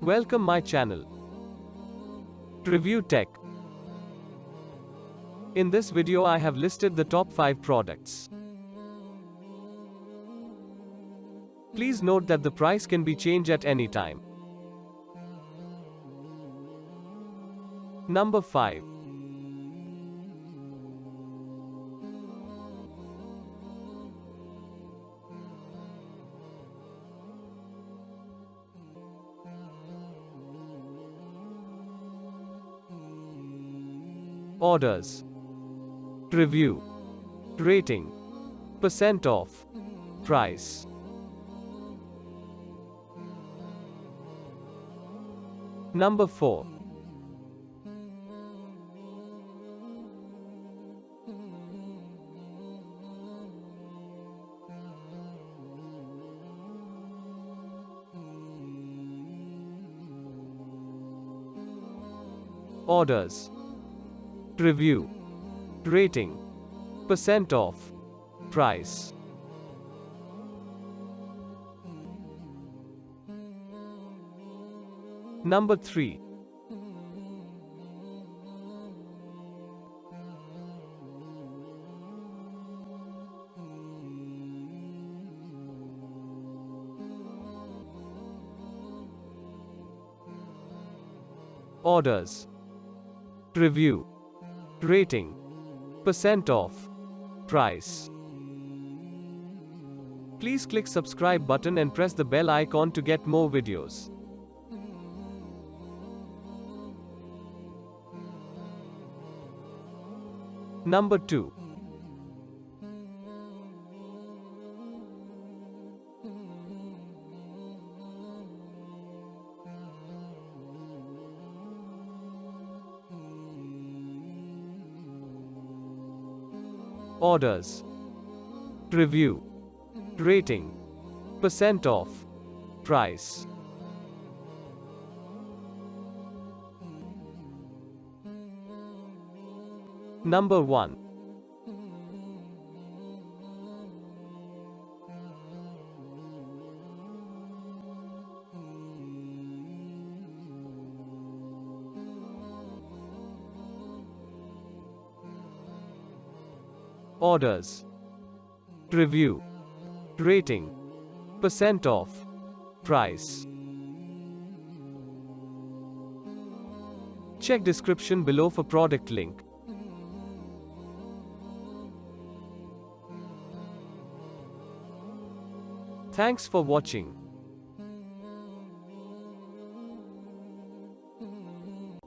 Welcome my channel. Review Tech. In this video I have listed the top 5 products. Please note that the price can be changed at any time. Number 5. Orders. Review. Rating. Percent off. Price. Number 4. Orders. Review. Rating. Percent off. Price. Number 3. Orders. Review. Rating. Percent off. Price. Please click subscribe button and press the bell icon to get more videos. Number 2. Orders. Review. Rating. Percent off. Price. Number 1. Orders. Review. Rating. Percent off. Price. Check description below for product link. Thanks for watching.